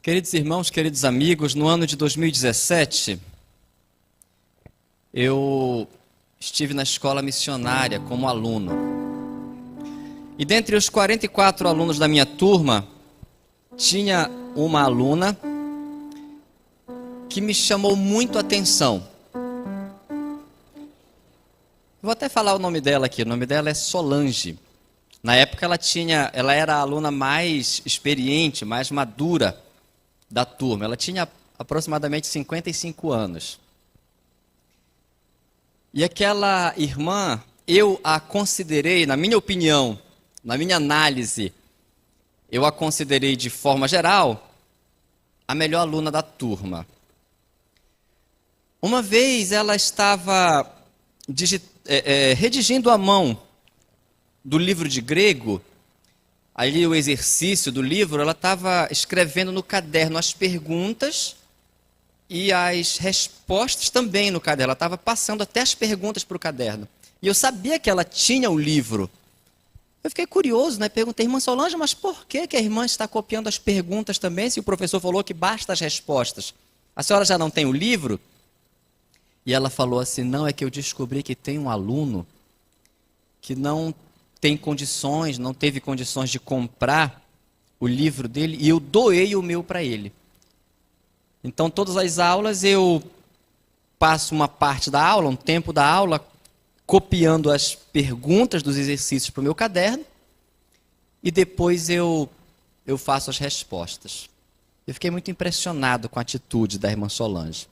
Queridos irmãos, queridos amigos, no ano de 2017, eu estive na escola missionária como aluno. E dentre os 44 alunos da minha turma, tinha uma aluna que me chamou muito a atenção. Vou até falar o nome dela aqui, o nome dela é Solange. Na época ela era a aluna mais experiente, mais madura da turma. Ela tinha aproximadamente 55 anos. E aquela irmã, eu a considerei, na minha opinião, na minha análise, eu a considerei de forma geral a melhor aluna da turma. Uma vez ela estava redigindo à mão do livro de grego, ali o exercício do livro, ela estava escrevendo no caderno as perguntas e as respostas também no caderno. Ela estava passando até as perguntas para o caderno. E eu sabia que ela tinha o livro. Eu fiquei curioso, né? Perguntei, irmã Solange, mas por que a irmã está copiando as perguntas também, se o professor falou que basta as respostas? A senhora já não tem o livro? E ela falou assim, não, é que eu descobri que tem um aluno que não tem condições, não teve condições de comprar o livro dele, e eu doei o meu para ele. Então, todas as aulas eu passo uma parte da aula, um tempo da aula, copiando as perguntas dos exercícios para o meu caderno, e depois eu faço as respostas. Eu fiquei muito impressionado com a atitude da irmã Solange.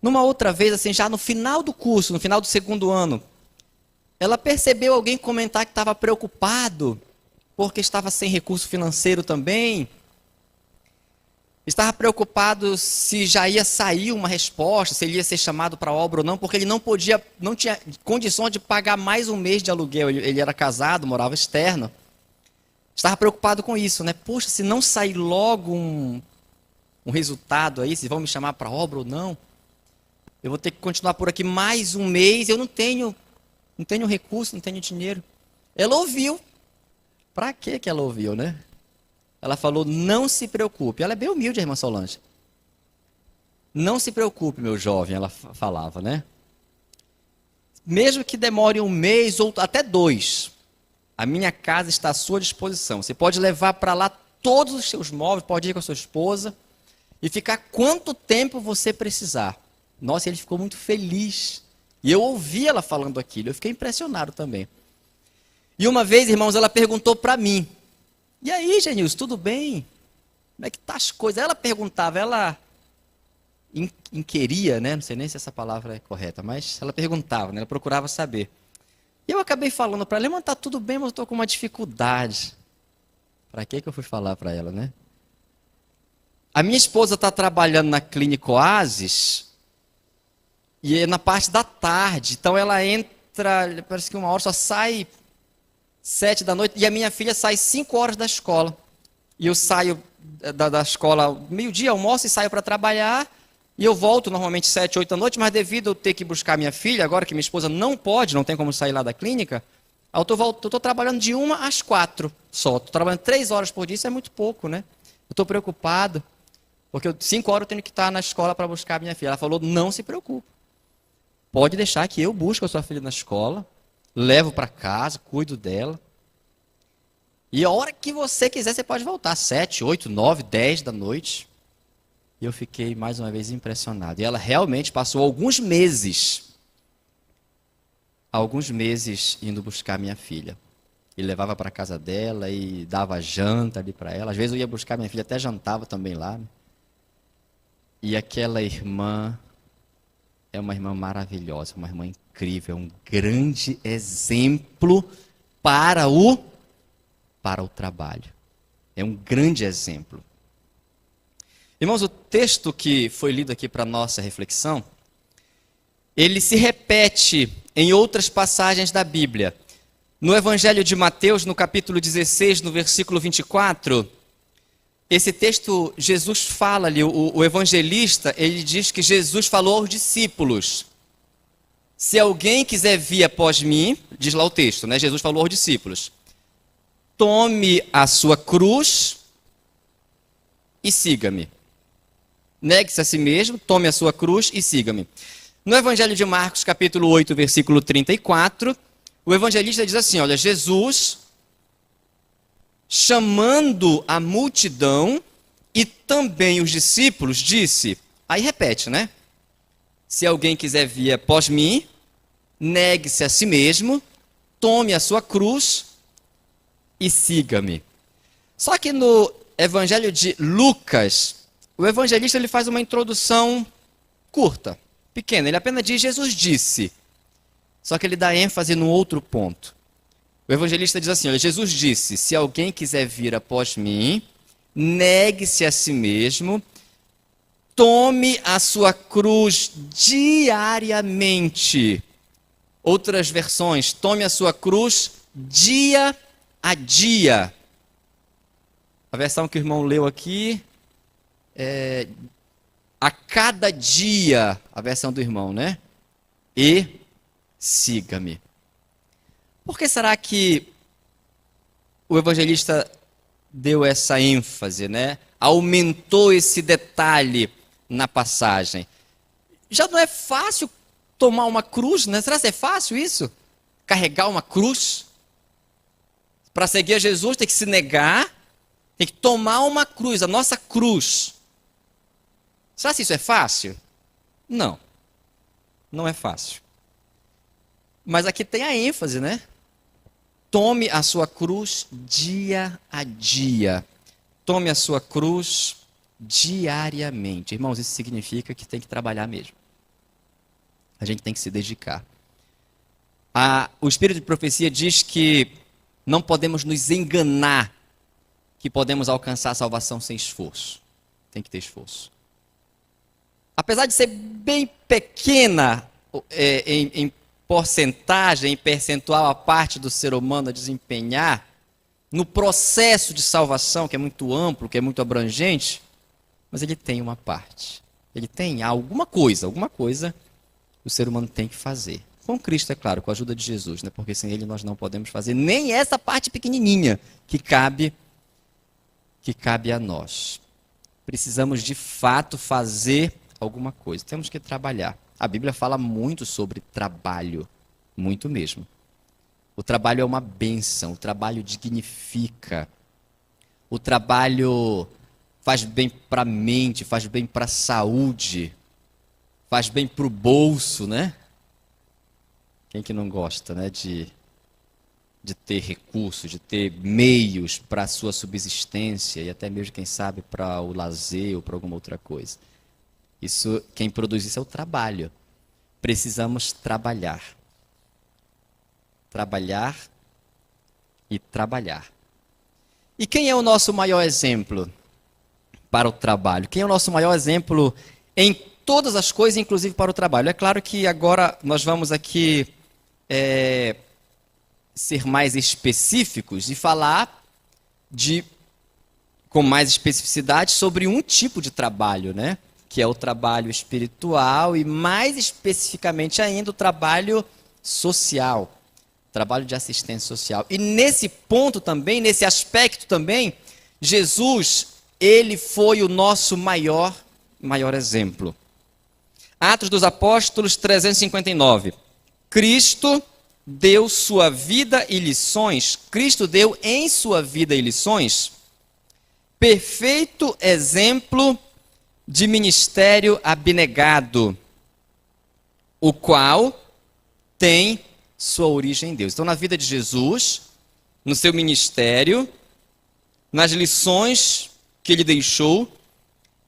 Numa outra vez, assim, já no final do curso, no final do segundo ano, ela percebeu alguém comentar que estava preocupado, porque estava sem recurso financeiro também. Estava preocupado se já ia sair uma resposta, se ele ia ser chamado para a obra ou não, porque ele não tinha condições de pagar mais um mês de aluguel. Ele era casado, morava externo. Estava preocupado com isso, né? Poxa, se não sair logo um resultado aí, se vão me chamar para a obra ou não, eu vou ter que continuar por aqui mais um mês, eu não tenho recurso, não tenho dinheiro. Ela ouviu. Para que ela ouviu, né? Ela falou, não se preocupe. Ela é bem humilde, a irmã Solange. Não se preocupe, meu jovem, ela falava, né? Mesmo que demore um mês ou até 2, a minha casa está à sua disposição. Você pode levar para lá todos os seus móveis, pode ir com a sua esposa e ficar quanto tempo você precisar. Nossa, ele ficou muito feliz. E eu ouvi ela falando aquilo, eu fiquei impressionado também. E uma vez, irmãos, ela perguntou para mim, e aí, Genilson, tudo bem? Como é que tá as coisas? Ela perguntava, ela inquiria, né? Não sei nem se essa palavra é correta, mas ela perguntava, né? Ela procurava saber. E eu acabei falando para ela, irmã, tá tudo bem, mas eu estou com uma dificuldade. Para que eu fui falar para ela, né? A minha esposa está trabalhando na Clínica Oasis, e é na parte da tarde, então ela entra, parece que 1 hora, só sai 7 da noite, e a minha filha sai 5 horas da escola. E eu saio da escola meio-dia, almoço e saio para trabalhar, e eu volto normalmente 7, 8 da noite, mas devido eu ter que buscar minha filha, agora que minha esposa não tem como sair lá da clínica, eu estou trabalhando de 1 às 4 só. Estou trabalhando 3 horas por dia, isso é muito pouco, né? Eu estou preocupado, porque 5 horas eu tenho que estar na escola para buscar minha filha. Ela falou, não se preocupe. Pode deixar que eu busco a sua filha na escola, levo para casa, cuido dela. E a hora que você quiser, você pode voltar. 7, 8, 9, 10 da noite. E eu fiquei mais uma vez impressionado. E ela realmente passou alguns meses indo buscar minha filha. E levava para casa dela e dava janta ali para ela. Às vezes eu ia buscar minha filha, até jantava também lá, né? E aquela irmã é uma irmã maravilhosa, uma irmã incrível, um grande exemplo para o trabalho. É um grande exemplo. Irmãos, o texto que foi lido aqui para a nossa reflexão, ele se repete em outras passagens da Bíblia. No Evangelho de Mateus, no capítulo 16, no versículo 24, esse texto, Jesus fala ali, o evangelista, ele diz que Jesus falou aos discípulos, se alguém quiser vir após mim, diz lá o texto, né? Jesus falou aos discípulos, tome a sua cruz e siga-me. Negue-se a si mesmo, tome a sua cruz e siga-me. No Evangelho de Marcos, capítulo 8, versículo 34, o evangelista diz assim, olha, Jesus, chamando a multidão e também os discípulos, disse, aí repete, né? Se alguém quiser vir após mim, negue-se a si mesmo, tome a sua cruz e siga-me. Só que no Evangelho de Lucas, o evangelista ele faz uma introdução curta, pequena. Ele apenas diz, Jesus disse. Só que ele dá ênfase num outro ponto. O evangelista diz assim, olha, Jesus disse, se alguém quiser vir após mim, negue-se a si mesmo, tome a sua cruz diariamente. Outras versões, tome a sua cruz dia a dia. A versão que o irmão leu aqui a cada dia, a versão do irmão, né? E siga-me. Por que será que o evangelista deu essa ênfase, né? Aumentou esse detalhe na passagem? Já não é fácil tomar uma cruz, né? Será que é fácil isso? Carregar uma cruz? Para seguir a Jesus tem que se negar, tem que tomar uma cruz, a nossa cruz. Será que isso é fácil? Não. Não é fácil. Mas aqui tem a ênfase, né? Tome a sua cruz dia a dia. Tome a sua cruz diariamente. Irmãos, isso significa que tem que trabalhar mesmo. A gente tem que se dedicar. O Espírito de Profecia diz que não podemos nos enganar que podemos alcançar a salvação sem esforço. Tem que ter esforço. Apesar de ser bem pequena em porcentagem, em percentual, a parte do ser humano a desempenhar, no processo de salvação, que é muito amplo, que é muito abrangente, mas ele tem uma parte. Ele tem alguma coisa o ser humano tem que fazer. Com Cristo, é claro, com a ajuda de Jesus, né? Porque sem ele nós não podemos fazer nem essa parte pequenininha que cabe a nós. Precisamos de fato fazer alguma coisa. Temos que trabalhar. A Bíblia fala muito sobre trabalho, muito mesmo. O trabalho é uma bênção, o trabalho dignifica. O trabalho faz bem para a mente, faz bem para a saúde, faz bem para o bolso, né? Quem que não gosta, né, de ter recursos, de ter meios para a sua subsistência e até mesmo, quem sabe, para o lazer ou para alguma outra coisa. Isso, quem produz isso é o trabalho. Precisamos trabalhar. Trabalhar e trabalhar. E quem é o nosso maior exemplo para o trabalho? Quem é o nosso maior exemplo em todas as coisas, inclusive para o trabalho? É claro que agora nós vamos aqui ser mais específicos e falar com mais especificidade sobre um tipo de trabalho, né? Que é o trabalho espiritual e, mais especificamente ainda, o trabalho social, trabalho de assistência social. E nesse ponto também, nesse aspecto também, Jesus, ele foi o nosso maior exemplo. Atos dos Apóstolos 359. Cristo deu sua vida e lições, Cristo deu em sua vida e lições, perfeito exemplo de ministério abnegado, o qual tem sua origem em Deus. Então, na vida de Jesus, no seu ministério, nas lições que ele deixou,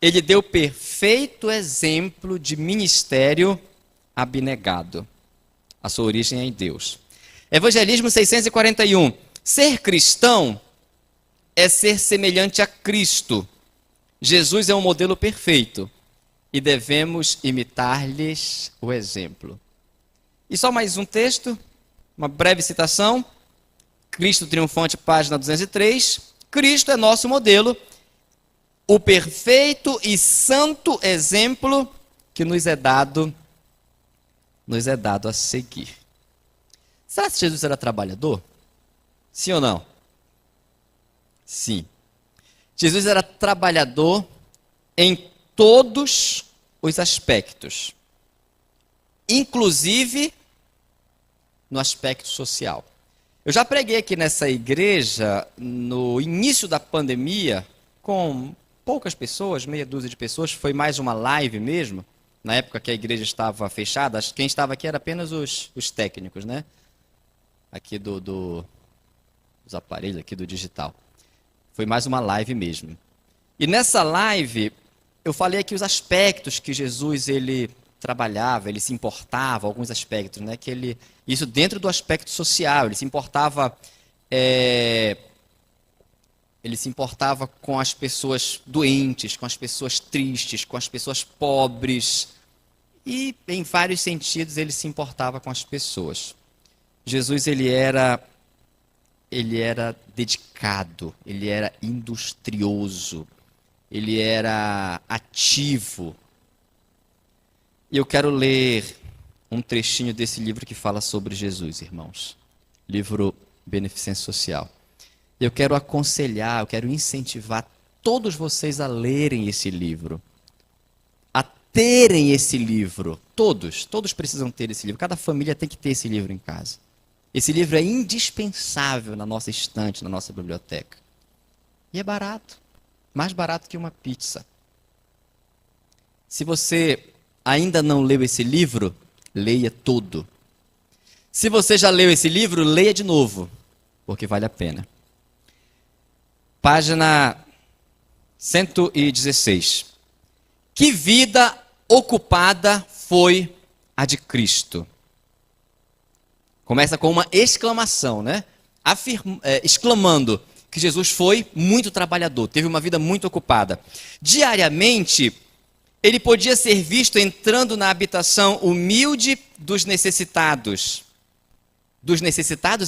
ele deu perfeito exemplo de ministério abnegado. A sua origem é em Deus. Evangelismo 641. Ser cristão é ser semelhante a Cristo. Jesus é um modelo perfeito e devemos imitar-lhes o exemplo. E só mais um texto, uma breve citação. Cristo triunfante, página 203. Cristo é nosso modelo, o perfeito e santo exemplo que nos é dado a seguir. Será que Jesus era trabalhador? Sim ou não? Sim. Jesus era trabalhador em todos os aspectos, inclusive no aspecto social. Eu já preguei aqui nessa igreja, no início da pandemia, com poucas pessoas, meia dúzia de pessoas, foi mais uma live mesmo, na época que a igreja estava fechada. Quem estava aqui era apenas os técnicos, né? Aqui dos aparelhos, aqui do digital. Foi mais uma live mesmo. E nessa live, eu falei aqui os aspectos que Jesus, ele trabalhava, ele se importava, alguns aspectos, né? Isso dentro do aspecto social, ele se importava com as pessoas doentes, com as pessoas tristes, com as pessoas pobres. E, em vários sentidos, ele se importava com as pessoas. Jesus, ele era dedicado, ele era industrioso, ele era ativo. E eu quero ler um trechinho desse livro que fala sobre Jesus, irmãos. Livro Beneficência Social. Eu quero aconselhar, eu quero incentivar todos vocês a lerem esse livro. A terem esse livro. Todos precisam ter esse livro. Cada família tem que ter esse livro em casa. Esse livro é indispensável na nossa estante, na nossa biblioteca. E é barato. Mais barato que uma pizza. Se você ainda não leu esse livro, leia todo. Se você já leu esse livro, leia de novo, porque vale a pena. Página 116. Que vida ocupada foi a de Cristo? Começa com uma exclamação, né? Exclamando que Jesus foi muito trabalhador, teve uma vida muito ocupada. Diariamente, ele podia ser visto entrando na habitação humilde dos necessitados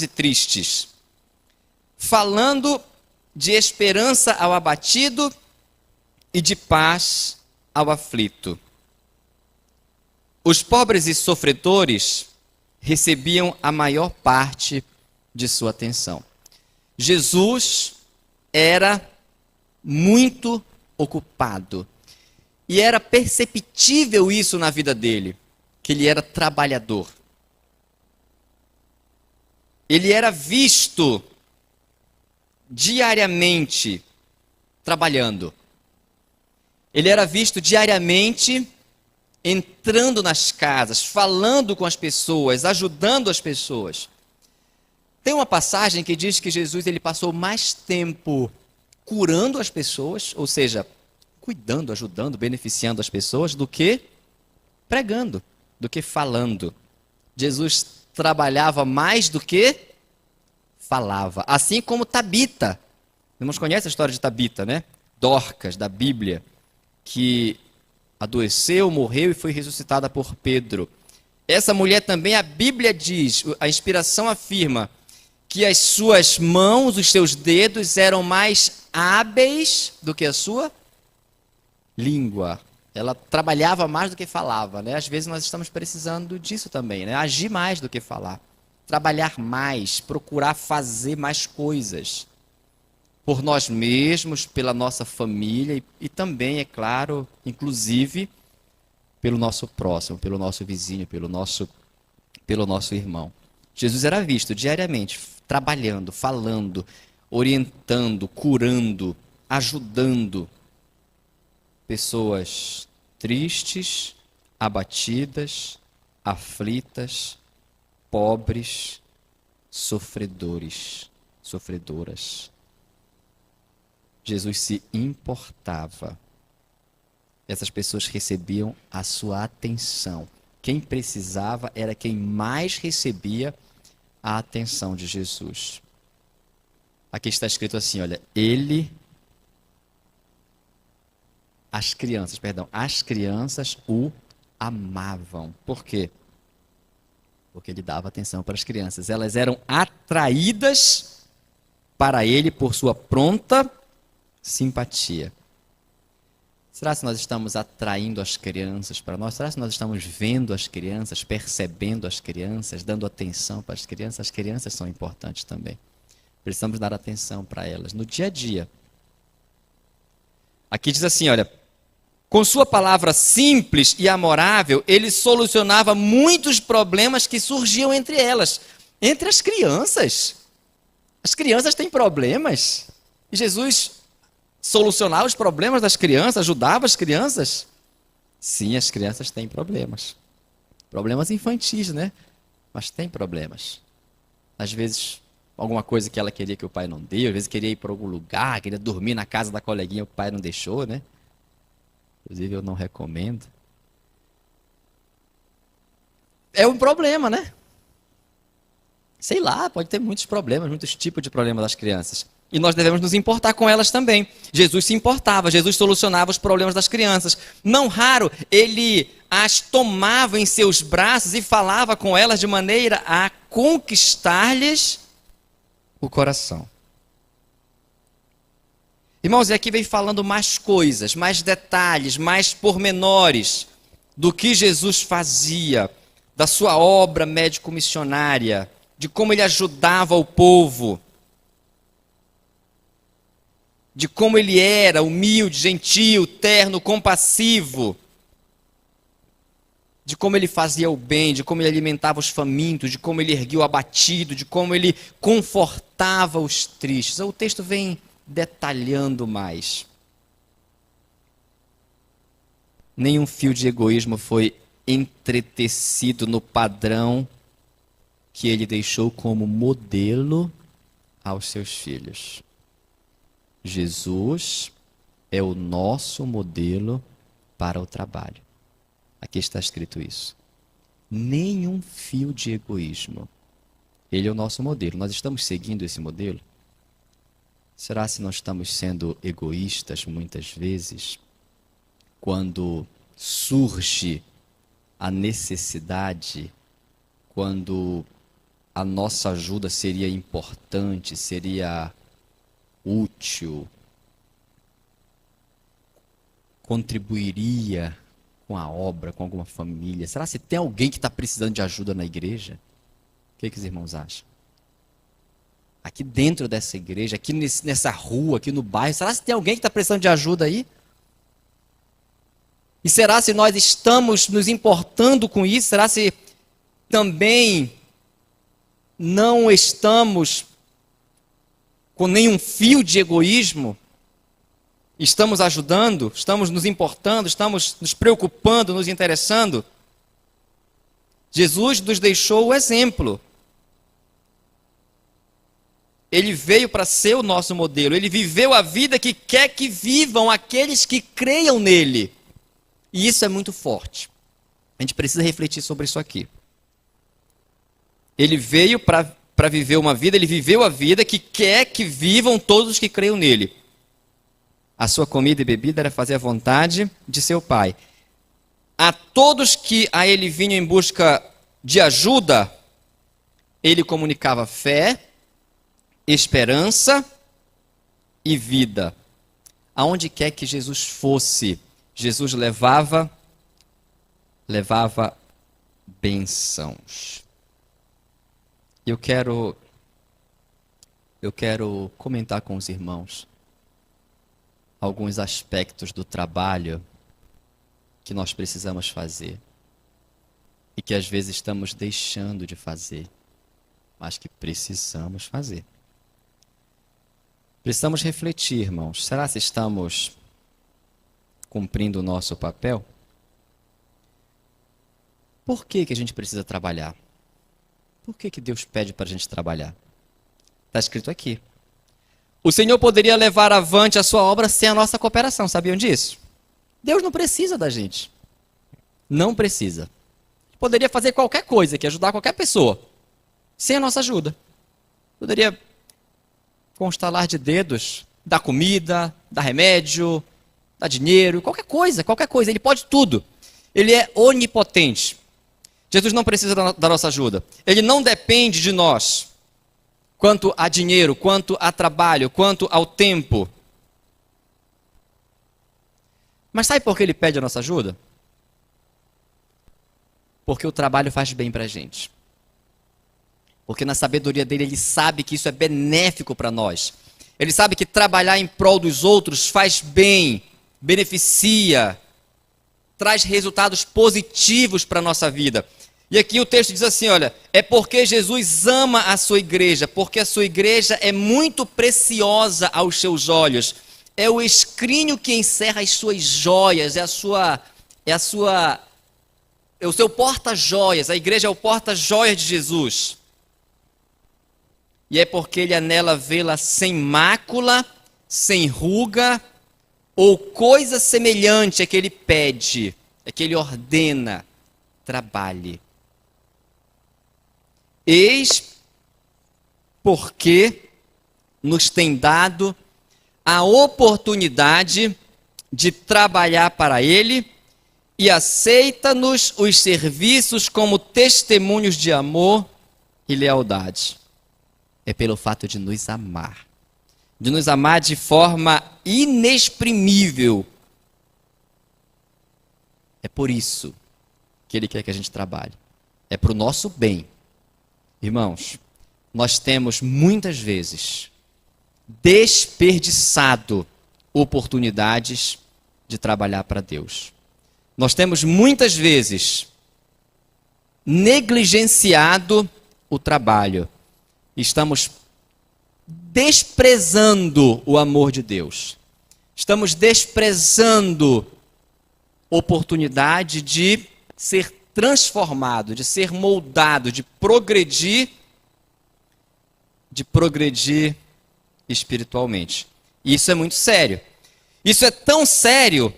e tristes, falando de esperança ao abatido e de paz ao aflito. Os pobres e sofredores recebiam a maior parte de sua atenção. Jesus era muito ocupado. E era perceptível isso na vida dele, que ele era trabalhador. Ele era visto diariamente trabalhando. Ele era visto diariamente entrando nas casas, falando com as pessoas, ajudando as pessoas. Tem uma passagem que diz que Jesus ele passou mais tempo curando as pessoas, ou seja, cuidando, ajudando, beneficiando as pessoas, do que pregando, do que falando. Jesus trabalhava mais do que falava. Assim como Tabita. Irmãos, conhecem a história de Tabita, né? Dorcas, da Bíblia, que adoeceu, morreu e foi ressuscitada por Pedro. Essa mulher também, a Bíblia diz, a inspiração afirma, que as suas mãos, os seus dedos eram mais hábeis do que a sua língua. Ela trabalhava mais do que falava, né? Às vezes nós estamos precisando disso também, né? Agir mais do que falar. Trabalhar mais, procurar fazer mais coisas. Por nós mesmos, pela nossa família e também, é claro, inclusive, pelo nosso próximo, pelo nosso vizinho, pelo nosso irmão. Jesus era visto diariamente, trabalhando, falando, orientando, curando, ajudando pessoas tristes, abatidas, aflitas, pobres, sofredoras. Jesus se importava. Essas pessoas recebiam a sua atenção. Quem precisava era quem mais recebia a atenção de Jesus. Aqui está escrito assim, olha, as crianças o amavam. Por quê? Porque ele dava atenção para as crianças. Elas eram atraídas para ele por sua pronta simpatia. Será que nós estamos atraindo as crianças para nós? Será que nós estamos vendo as crianças, percebendo as crianças, dando atenção para as crianças? As crianças são importantes também. Precisamos dar atenção para elas no dia a dia. Aqui diz assim, olha, com sua palavra simples e amorável, ele solucionava muitos problemas que surgiam entre elas. Entre as crianças. As crianças têm problemas. E Jesus solucionava os problemas das crianças, ajudava as crianças. Sim, as crianças têm problemas. Problemas infantis, né? Mas tem problemas. Às vezes, alguma coisa que ela queria que o pai não deu, às vezes queria ir para algum lugar, queria dormir na casa da coleguinha, o pai não deixou, né? Inclusive, eu não recomendo. É um problema, né? Sei lá, pode ter muitos problemas, muitos tipos de problemas das crianças. E nós devemos nos importar com elas também. Jesus se importava, Jesus solucionava os problemas das crianças. Não raro, ele as tomava em seus braços e falava com elas de maneira a conquistar-lhes o coração. Irmãos, e aqui vem falando mais coisas, mais detalhes, mais pormenores do que Jesus fazia, da sua obra médico-missionária, de como ele ajudava o povo, de como ele era humilde, gentil, terno, compassivo, de como ele fazia o bem, de como ele alimentava os famintos, de como ele erguia o abatido, de como ele confortava os tristes. O texto vem detalhando mais. Nenhum fio de egoísmo foi entretecido no padrão que ele deixou como modelo aos seus filhos. Jesus é o nosso modelo para o trabalho. Aqui está escrito isso. Nenhum fio de egoísmo. Ele é o nosso modelo. Nós estamos seguindo esse modelo? Será se nós estamos sendo egoístas muitas vezes? Quando surge a necessidade, quando a nossa ajuda seria importante, seria útil, contribuiria com a obra, com alguma família. Será se tem alguém que está precisando de ajuda na igreja? O que os irmãos acham? Aqui dentro dessa igreja, aqui nessa rua, aqui no bairro, será se tem alguém que está precisando de ajuda aí? E será se nós estamos nos importando com isso? Será se também não estamos com nenhum fio de egoísmo? Estamos ajudando? Estamos nos importando? Estamos nos preocupando, nos interessando? Jesus nos deixou o exemplo. Ele veio para ser o nosso modelo. Ele viveu a vida que quer que vivam aqueles que creiam nele. E isso é muito forte. A gente precisa refletir sobre isso aqui. Ele veio para viver uma vida, ele viveu a vida que quer que vivam todos os que creiam nele. A sua comida e bebida era fazer a vontade de seu Pai. A todos que a ele vinham em busca de ajuda, ele comunicava fé, esperança e vida. Aonde quer que Jesus fosse, Jesus levava bênçãos. Eu quero comentar com os irmãos alguns aspectos do trabalho que nós precisamos fazer e que às vezes estamos deixando de fazer, mas que precisamos fazer. Precisamos refletir, irmãos. Será que estamos cumprindo o nosso papel? Por que a gente precisa trabalhar? Por que Deus pede para a gente trabalhar? Está escrito aqui. O Senhor poderia levar avante a sua obra sem a nossa cooperação. Sabiam disso? Deus não precisa da gente. Não precisa. Poderia fazer qualquer coisa aqui, ajudar qualquer pessoa, sem a nossa ajuda. Poderia, com um estalar de dedos, dar comida, dar remédio, dar dinheiro, qualquer coisa. Ele pode tudo. Ele é onipotente. Jesus não precisa da nossa ajuda. Ele não depende de nós. Quanto a dinheiro, quanto a trabalho, quanto ao tempo. Mas sabe por que ele pede a nossa ajuda? Porque o trabalho faz bem para a gente. Porque na sabedoria dele, ele sabe que isso é benéfico para nós. Ele sabe que trabalhar em prol dos outros faz bem. beneficia, traz resultados positivos para a nossa vida. E aqui o texto diz assim, olha, é porque Jesus ama a sua igreja, porque a sua igreja é muito preciosa aos seus olhos. É o escrínio que encerra as suas joias, é o seu porta-joias, a igreja é o porta-joias de Jesus. E é porque ele anela vê-la sem mácula, sem ruga, ou coisa semelhante a que ele pede, a que ele ordena, trabalhe. Eis porque nos tem dado a oportunidade de trabalhar para ele e aceita-nos os serviços como testemunhos de amor e lealdade. É pelo fato de nos amar de forma inexprimível. É por isso que ele quer que a gente trabalhe. É para o nosso bem. Irmãos, nós temos muitas vezes desperdiçado oportunidades de trabalhar para Deus. Nós temos muitas vezes negligenciado o trabalho. Estamos desprezando o amor de Deus. Estamos desprezando oportunidade de ser transformado, de ser moldado, de progredir espiritualmente. E isso é muito sério. Isso é tão sério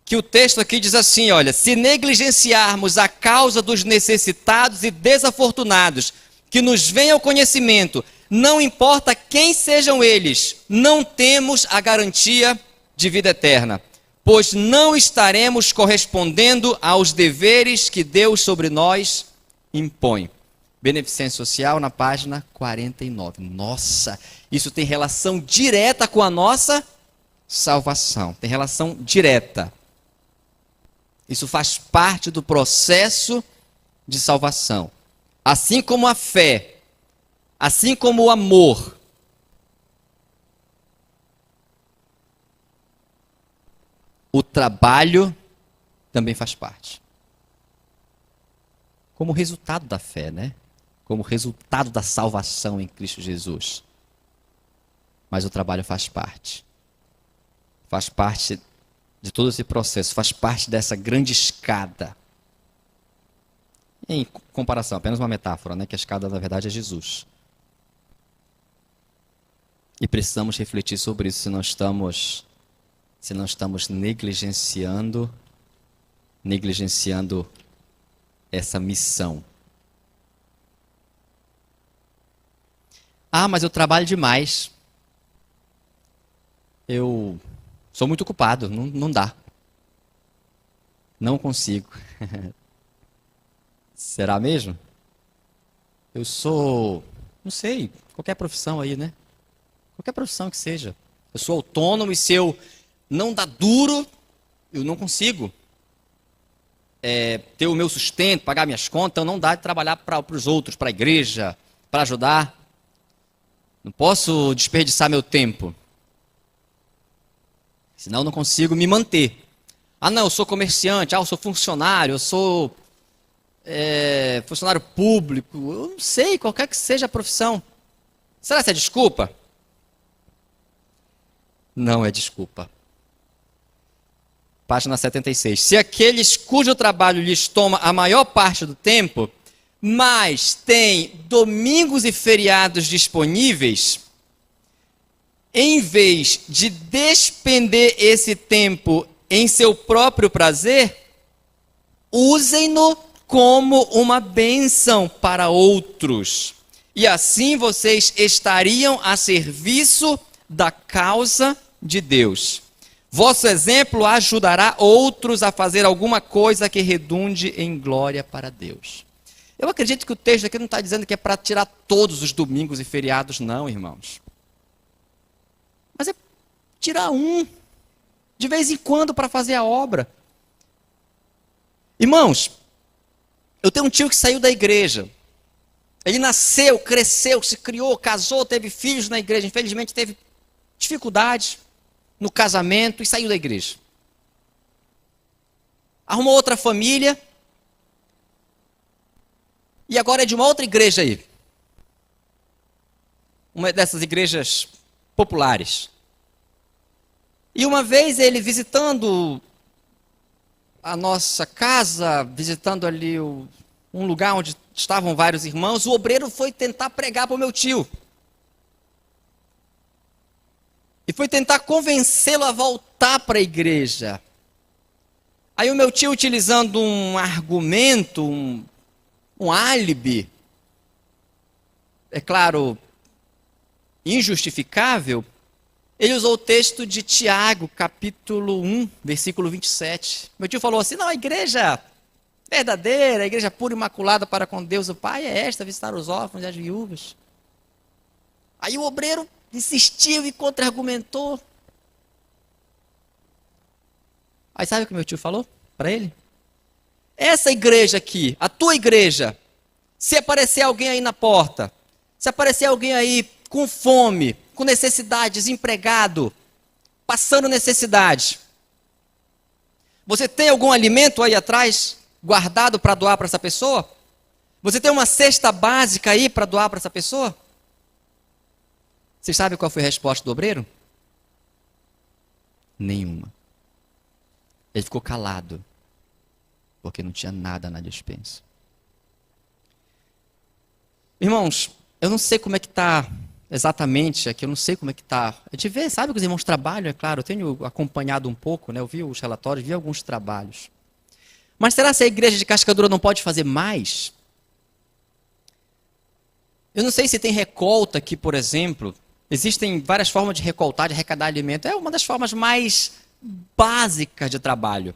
que o texto aqui diz assim, olha, se negligenciarmos a causa dos necessitados e desafortunados, que nos venha ao conhecimento, não importa quem sejam eles, não temos a garantia de vida eterna, pois não estaremos correspondendo aos deveres que Deus sobre nós impõe. Beneficência Social na página 49. Nossa, isso tem relação direta com a nossa salvação. Tem relação direta. Isso faz parte do processo de salvação. Assim como a fé, assim como o amor. O trabalho também faz parte. Como resultado da fé, né? Como resultado da salvação em Cristo Jesus. Mas o trabalho faz parte. Faz parte de todo esse processo, faz parte dessa grande escada. Em comparação, apenas uma metáfora, né? Que a escada, na verdade, é Jesus. E precisamos refletir sobre isso, se não estamos negligenciando essa missão. Ah, mas eu trabalho demais. Eu sou muito ocupado, não dá. Não consigo. Será mesmo? Eu sou, não sei, qualquer profissão aí, né? Qualquer profissão que seja. Eu sou autônomo e se eu não dar duro, eu não consigo ter o meu sustento, pagar minhas contas, então não dá de trabalhar para os outros, para a igreja, para ajudar. Não posso desperdiçar meu tempo. Senão eu não consigo me manter. Ah, não, eu sou comerciante, eu sou funcionário, eu sou funcionário público, eu não sei, qualquer que seja a profissão. Será que é desculpa? Não é desculpa. Página 76. Se aqueles cujo trabalho lhes toma a maior parte do tempo, mas tem domingos e feriados disponíveis, em vez de despender esse tempo em seu próprio prazer, usem-no como uma bênção para outros. E assim vocês estariam a serviço da causa de Deus. Vosso exemplo ajudará outros a fazer alguma coisa que redunde em glória para Deus. Eu acredito que o texto aqui não está dizendo que é para tirar todos os domingos e feriados, não, irmãos. Mas é tirar um, de vez em quando, para fazer a obra. Irmãos, eu tenho um tio que saiu da igreja. Ele nasceu, cresceu, se criou, casou, teve filhos na igreja. Infelizmente teve dificuldades no casamento e saiu da igreja. arrumou outra família, e agora é de uma outra igreja aí. Uma dessas igrejas populares. E uma vez ele visitando a nossa casa, visitando ali um lugar onde estavam vários irmãos, o obreiro foi tentar pregar para o meu tio. E foi tentar convencê-lo a voltar para a igreja. Aí o meu tio, utilizando um argumento, um álibi, é claro, injustificável, ele usou o texto de Tiago, capítulo 1, versículo 27. Meu tio falou assim, não, a igreja verdadeira, a igreja pura e imaculada para com Deus o Pai é esta, visitar os órfãos e as viúvas. Aí o obreiro insistiu e contra-argumentou. Aí sabe o que meu tio falou para ele? Essa igreja aqui, a tua igreja, se aparecer alguém aí na porta, se aparecer alguém aí com fome, com necessidade, desempregado, passando necessidade, você tem algum alimento aí atrás guardado para doar para essa pessoa? Você tem uma cesta básica aí para doar para essa pessoa? Vocês sabem qual foi a resposta do obreiro? Nenhuma. Ele ficou calado, porque não tinha nada na despensa. Irmãos, eu não sei como é que está exatamente aqui, eu não sei como é que está. A gente vê, sabe que os irmãos trabalham, é claro, eu tenho acompanhado um pouco, né? Eu vi os relatórios, vi alguns trabalhos. Mas será que a igreja de Cascadura não pode fazer mais? Eu não sei se tem recolta aqui, por exemplo. Existem várias formas de recoltar, de arrecadar alimento. É uma das formas mais básicas de trabalho.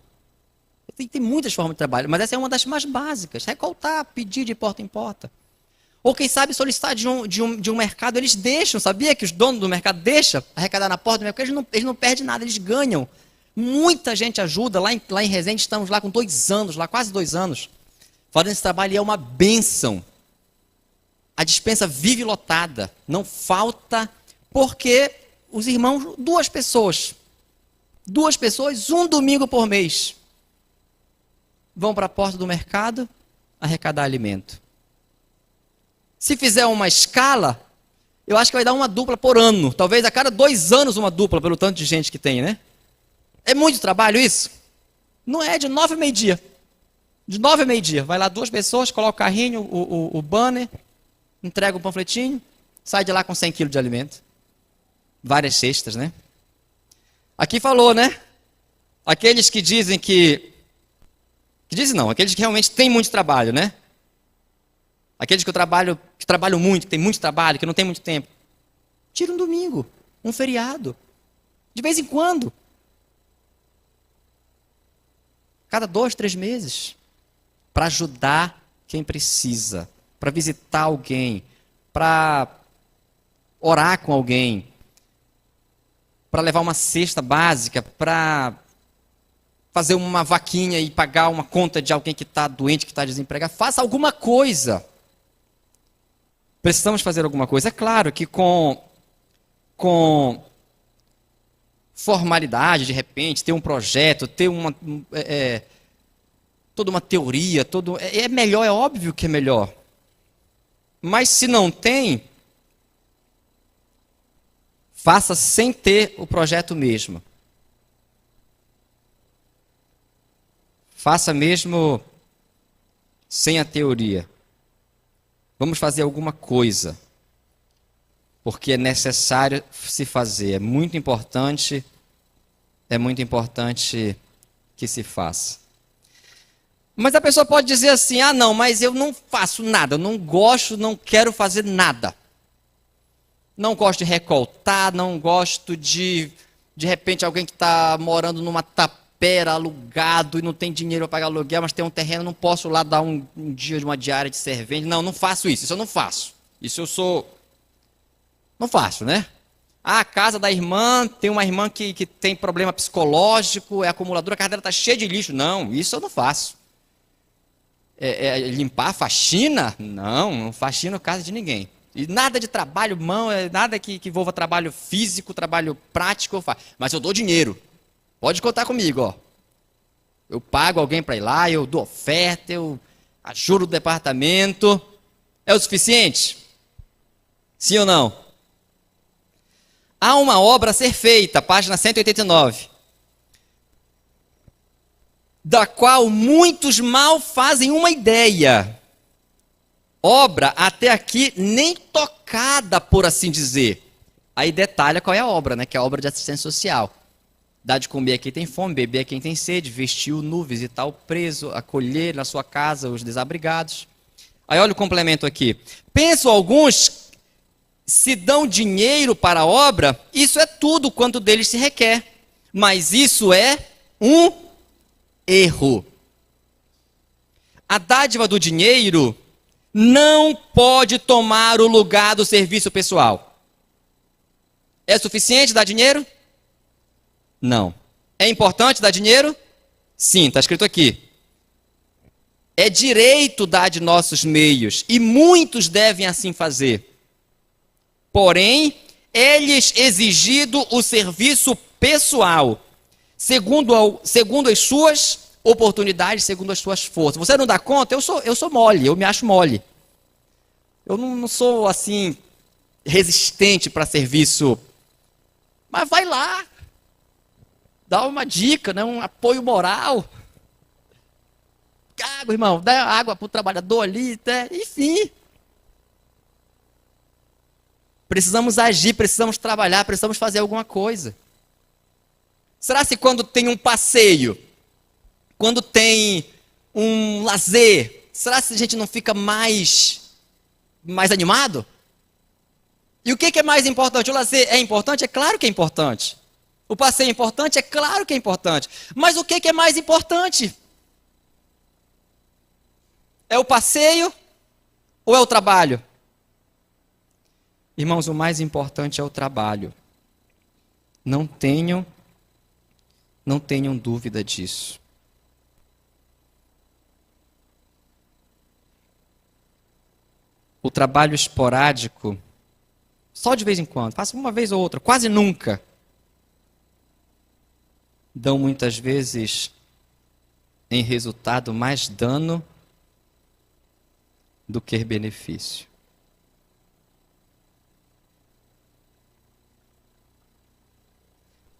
Tem muitas formas de trabalho, mas essa é uma das mais básicas. Recoltar, pedir de porta em porta. Ou quem sabe solicitar de um mercado, eles deixam, sabia que os donos do mercado deixam arrecadar na porta do mercado, eles não perdem nada, eles ganham. Muita gente ajuda, lá em Resende estamos lá com 2 anos, lá quase 2 anos, fazendo esse trabalho e é uma bênção. A despensa vive lotada, não falta, porque os irmãos, 2 pessoas, um domingo por mês, vão para a porta do mercado arrecadar alimento. Se fizer uma escala, eu acho que vai dar uma dupla por ano. Talvez a cada 2 anos uma dupla, pelo tanto de gente que tem, né? É muito trabalho isso? Não é, de 9 a meio-dia. De 9 a meio-dia. Vai lá 2 pessoas, coloca o carrinho, o banner, entrega o panfletinho, sai de lá com 100 quilos de alimento. Várias cestas, né? Aqui falou, né? Aqueles que dizem que dizem não, aqueles que realmente têm muito trabalho, né? Aqueles que trabalham muito, que tem muito trabalho, que não tem muito tempo. Tira um domingo, um feriado. De vez em quando. Cada 2, 3 meses. Para ajudar quem precisa. Para visitar alguém. Para orar com alguém. Para levar uma cesta básica. Para fazer uma vaquinha e pagar uma conta de alguém que está doente, que está desempregado. Faça alguma coisa. Precisamos fazer alguma coisa. É claro que com formalidade, de repente, ter um projeto, ter toda uma teoria, é melhor, é óbvio que é melhor. Mas se não tem, faça sem ter o projeto mesmo. Faça mesmo sem a teoria. Vamos fazer alguma coisa, porque é necessário se fazer. É muito importante que se faça. Mas a pessoa pode dizer assim, não, mas eu não faço nada, eu não gosto, não quero fazer nada. Não gosto de recoltar, não gosto de repente, alguém que está morando numa tapera, alugado, e não tem dinheiro para pagar aluguel, mas tem um terreno, não posso lá dar um dia de uma diária de servente. Não faço isso eu não faço. Não faço, né? A casa da irmã, tem uma irmã que tem problema psicológico, é acumuladora, a casa dela está cheia de lixo. Não, isso eu não faço. Limpar, faxina? Não faxino casa de ninguém. E nada de trabalho, nada que envolva trabalho físico, trabalho prático eu faço. Mas eu dou dinheiro. Pode contar comigo, ó. Eu pago alguém para ir lá, eu dou oferta, eu ajudo o departamento. É o suficiente? Sim ou não? Há uma obra a ser feita, página 189, da qual muitos mal fazem uma ideia. Obra até aqui nem tocada, por assim dizer. Aí detalha qual é a obra, né? Que é a obra de assistência social. Dar de comer a quem tem fome, beber a quem tem sede, vestir o nu, visitar o preso, acolher na sua casa os desabrigados. Aí olha o complemento aqui. Pensam alguns, se dão dinheiro para a obra, isso é tudo quanto deles se requer. Mas isso é um erro. A dádiva do dinheiro não pode tomar o lugar do serviço pessoal. É suficiente dar dinheiro? Não. É importante dar dinheiro? Sim, está escrito aqui. É direito dar de nossos meios, e muitos devem assim fazer. Porém, é-lhes exigido o serviço pessoal, segundo as suas oportunidades, segundo as suas forças. Você não dá conta? Eu sou mole, eu me acho mole. Eu não sou, assim, resistente para serviço. Mas vai lá. Dá uma dica, né? Um apoio moral. Água, irmão, dá água para o trabalhador ali, né? Enfim. Precisamos agir, precisamos trabalhar, precisamos fazer alguma coisa. Será que quando tem um passeio, quando tem um lazer, será que a gente não fica mais animado? E o que é mais importante? O lazer é importante? É claro que é importante. O passeio é importante? É claro que é importante. Mas o que é mais importante? É o passeio ou é o trabalho? Irmãos, o mais importante é o trabalho. Não tenham dúvida disso. O trabalho esporádico, só de vez em quando, faça uma vez ou outra, quase nunca, dão muitas vezes em resultado mais dano do que benefício.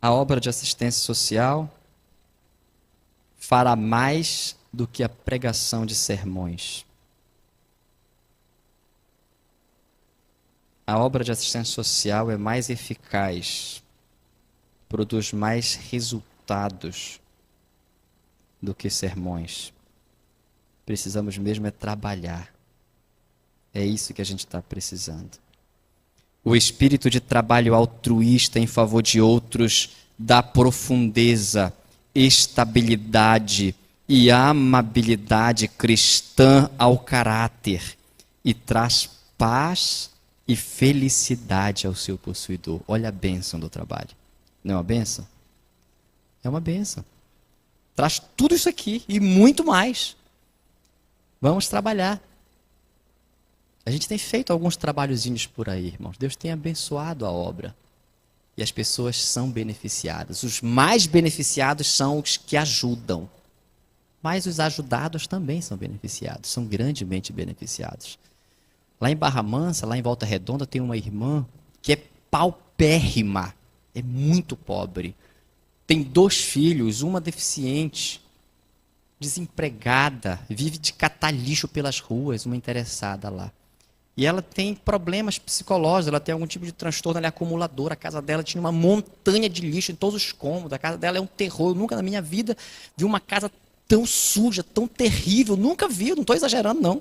A obra de assistência social fará mais do que a pregação de sermões. A obra de assistência social é mais eficaz, produz mais resultados do que sermões. Precisamos mesmo é trabalhar. É isso que a gente está precisando. O espírito de trabalho altruísta em favor de outros dá profundeza, estabilidade e amabilidade cristã ao caráter e traz paz e felicidade ao seu possuidor. Olha a bênção do trabalho. Não é uma bênção? É uma bênção. Traz tudo isso aqui e muito mais. Vamos trabalhar. A gente tem feito alguns trabalhozinhos por aí, irmãos. Deus tem abençoado a obra. E as pessoas são beneficiadas. Os mais beneficiados são os que ajudam. Mas os ajudados também são beneficiados. São grandemente beneficiados. Lá em Barra Mansa, lá em Volta Redonda, tem uma irmã que é paupérrima. É muito pobre. Tem 2 filhos, uma deficiente, desempregada, vive de catar lixo pelas ruas, uma interessada lá. E ela tem problemas psicológicos, ela tem algum tipo de transtorno, ela é acumuladora. A casa dela tinha uma montanha de lixo em todos os cômodos. A casa dela é um terror. Eu nunca na minha vida vi uma casa tão suja, tão terrível. Nunca vi, não estou exagerando não.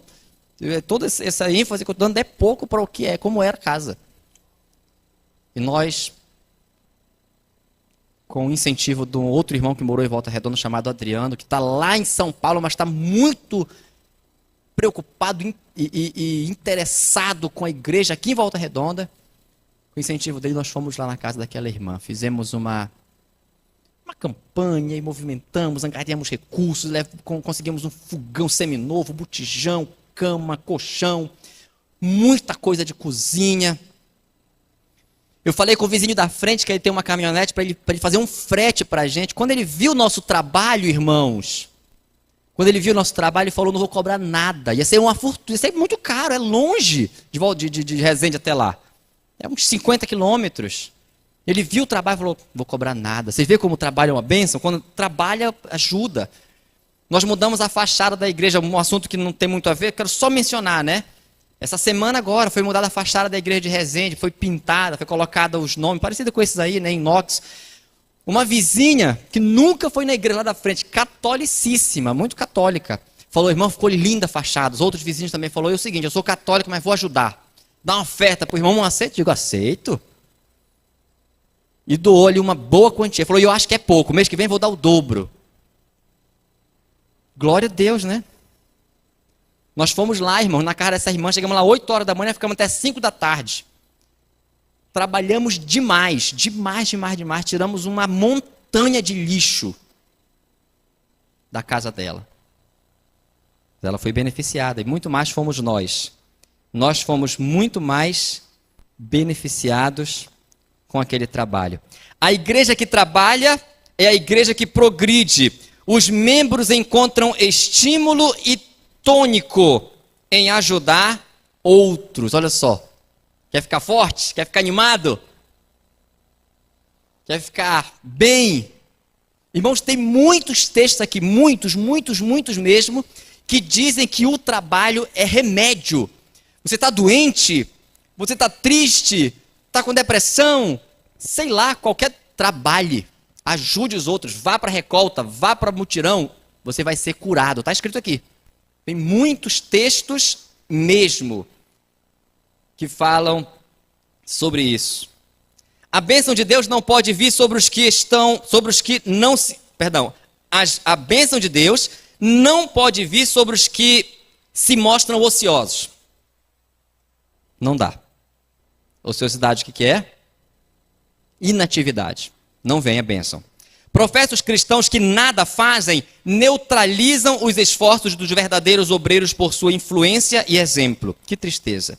Toda essa ênfase que eu estou dando é pouco para o que é, como era a casa. E nós, com o incentivo de um outro irmão que morou em Volta Redonda, chamado Adriano, que está lá em São Paulo, mas está muito preocupado e interessado com a igreja aqui em Volta Redonda. Com o incentivo dele, nós fomos lá na casa daquela irmã. Fizemos uma campanha e movimentamos, angariamos recursos, conseguimos um fogão seminovo, botijão, cama, colchão, muita coisa de cozinha. Eu falei com o vizinho da frente que ele tem uma caminhonete para ele fazer um frete para a gente. Quando ele viu o nosso trabalho, irmãos, quando ele viu o nosso trabalho, ele falou, não vou cobrar nada. Ia ser uma fortuna, ia ser muito caro, é longe de Resende até lá. É uns 50 quilômetros. Ele viu o trabalho e falou, não vou cobrar nada. Vocês vê como o trabalho é uma bênção? Quando trabalha, ajuda. Nós mudamos a fachada da igreja, um assunto que não tem muito a ver, quero só mencionar, né? Essa semana agora foi mudada a fachada da igreja de Resende, foi pintada, foi colocada os nomes, parecido com esses aí, né, inox. Uma vizinha que nunca foi na igreja lá da frente, catolicíssima, muito católica, falou, irmão, ficou linda a fachada. Os outros vizinhos também falaram, é o seguinte, eu sou católico, mas vou ajudar. Dá uma oferta para o irmão, não aceita? Digo, aceito. E doou-lhe uma boa quantia. Falou, eu acho que é pouco, mês que vem vou dar o dobro. Glória a Deus, né? Nós fomos lá, irmãos, na casa dessa irmã, chegamos lá 8 horas da manhã, ficamos até 5 da tarde. Trabalhamos demais, demais. Tiramos uma montanha de lixo da casa dela. Ela foi beneficiada, e muito mais fomos nós. Nós fomos muito mais beneficiados com aquele trabalho. A igreja que trabalha é a igreja que progride. Os membros encontram estímulo e tônico em ajudar outros. Olha só. Quer ficar forte? Quer ficar animado? Quer ficar bem? Irmãos, tem muitos textos aqui, muitos mesmo, que dizem que o trabalho é remédio. Você está doente? Você está triste? Está com depressão? Sei lá, qualquer trabalho. Ajude os outros, vá para a recolta, vá para o mutirão, você vai ser curado. Está escrito aqui. Tem muitos textos mesmo que falam sobre isso. A bênção de Deus não pode vir sobre os que não se... Perdão. A bênção de Deus não pode vir sobre os que se mostram ociosos. Não dá. Ociosidade o que é? Inatividade. Não vem a bênção. Professos cristãos que nada fazem neutralizam os esforços dos verdadeiros obreiros por sua influência e exemplo. Que tristeza.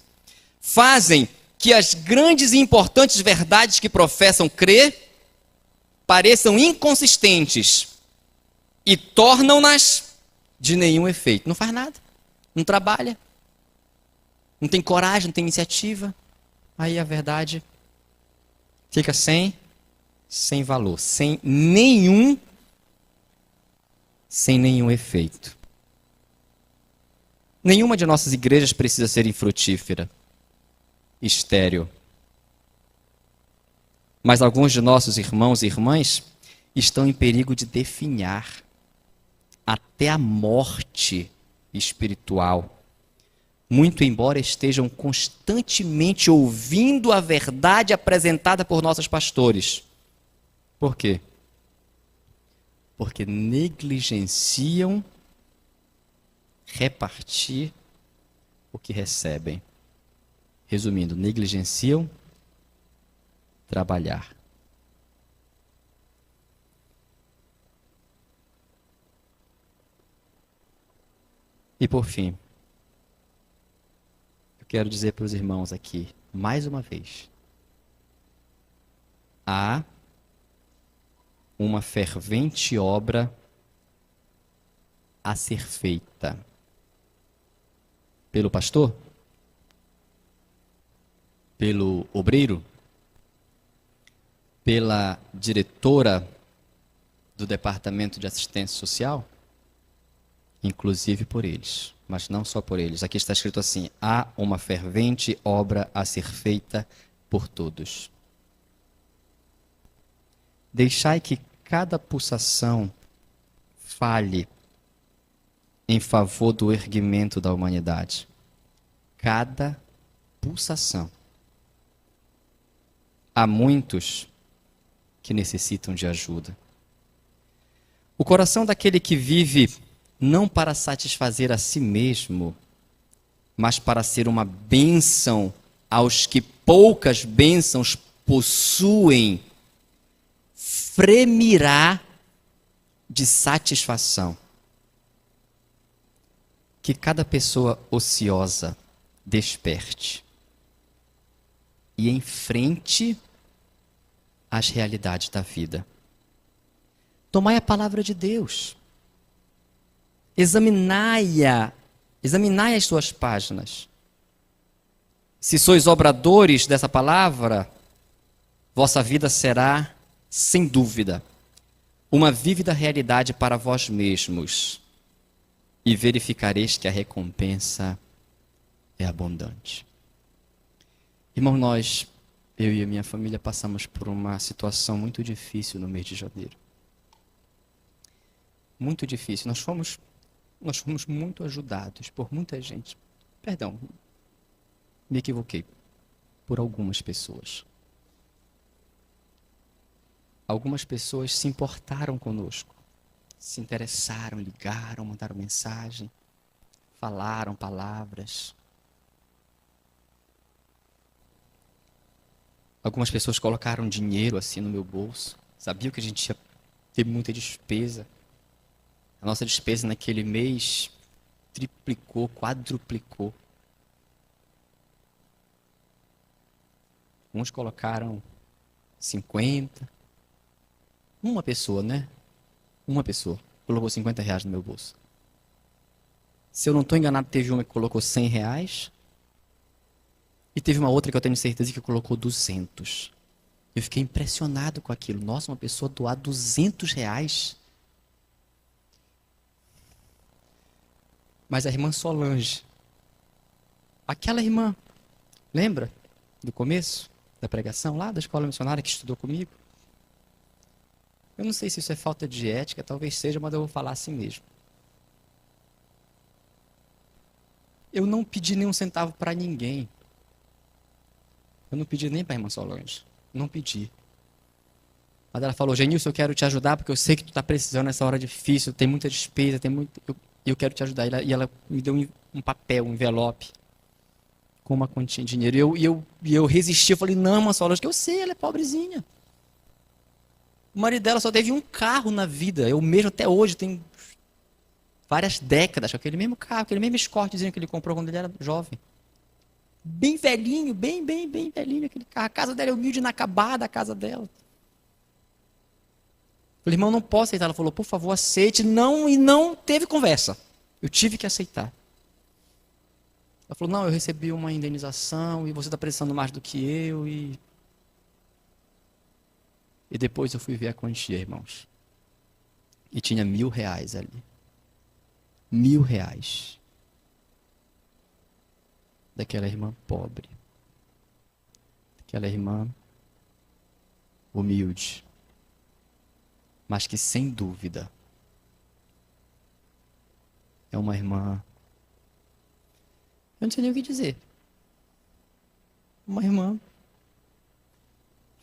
Fazem que as grandes e importantes verdades que professam crer pareçam inconsistentes e tornam-nas de nenhum efeito. Não faz nada, não trabalha, não tem coragem, não tem iniciativa. Aí a verdade fica sem valor, sem nenhum efeito. Nenhuma de nossas igrejas precisa ser infrutífera, estéril. Mas alguns de nossos irmãos e irmãs estão em perigo de definhar até a morte espiritual, muito embora estejam constantemente ouvindo a verdade apresentada por nossos pastores. Por quê? Porque negligenciam repartir o que recebem. Resumindo, negligenciam trabalhar. E por fim, eu quero dizer para os irmãos aqui, mais uma vez, há uma fervente obra a ser feita pelo pastor, pelo obreiro, pela diretora do Departamento de Assistência Social, inclusive por eles, mas não só por eles. Aqui está escrito assim: há uma fervente obra a ser feita por todos. Deixai que cada pulsação fale em favor do erguimento da humanidade. Cada pulsação. Há muitos que necessitam de ajuda. O coração daquele que vive não para satisfazer a si mesmo, mas para ser uma bênção aos que poucas bênçãos possuem, fremirá de satisfação. Que cada pessoa ociosa desperte e enfrente as realidades da vida. Tomai a palavra de Deus. Examinai-a. Examinai as suas páginas. Se sois obradores dessa palavra, vossa vida será, sem dúvida, uma vívida realidade para vós mesmos. E verificareis que a recompensa é abundante. Irmão, eu e a minha família, passamos por uma situação muito difícil no mês de janeiro. Muito difícil. Nós fomos muito ajudados por muita gente. Perdão, me equivoquei. Por algumas pessoas. Algumas pessoas se importaram conosco. Se interessaram, ligaram, mandaram mensagem, falaram palavras. Algumas pessoas colocaram dinheiro assim no meu bolso. Sabiam que a gente ia ter muita despesa. A nossa despesa naquele mês triplicou, quadruplicou. Uns colocaram 50. Uma pessoa, né? Uma pessoa colocou R$50 no meu bolso. Se eu não estou enganado, teve uma que colocou R$100. E teve uma outra que eu tenho certeza que colocou 200. Eu fiquei impressionado com aquilo. Nossa, uma pessoa doar R$200. Mas a irmã Solange, aquela irmã, lembra do começo da pregação lá da escola missionária que estudou comigo? Eu não sei se isso é falta de ética, talvez seja, mas eu vou falar assim mesmo. Eu não pedi nem um centavo para ninguém. Eu não pedi nem para a irmã Solange. Não pedi. Mas ela falou: Genilson, eu quero te ajudar porque eu sei que tu está precisando nessa hora difícil, tem muita despesa, eu quero te ajudar. E ela me deu um papel, um envelope com uma quantia de dinheiro. E eu resisti, eu falei: não, irmã Solange, que eu sei, ela é pobrezinha. O marido dela só teve um carro na vida. Eu mesmo até hoje tenho várias décadas com aquele mesmo carro, aquele mesmo Escortezinho que ele comprou quando ele era jovem. Bem velhinho, bem velhinho aquele carro. A casa dela é humilde, inacabada a casa dela. Falei: irmão, não posso aceitar. Ela falou: por favor, aceite. Não, e não teve conversa. Eu tive que aceitar. Ela falou: não, eu recebi uma indenização e você está precisando mais do que eu. E depois eu fui ver a quantia, irmãos. E tinha R$1.000 ali. R$1.000. Daquela irmã pobre. Daquela irmã humilde. Mas que sem dúvida é uma irmã, eu não sei nem o que dizer. Uma irmã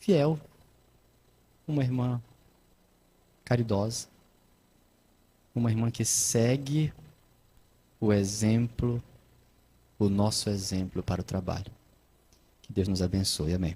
fiel. Uma irmã caridosa. Uma irmã que segue o exemplo, o nosso exemplo para o trabalho. Que Deus nos abençoe. Amém.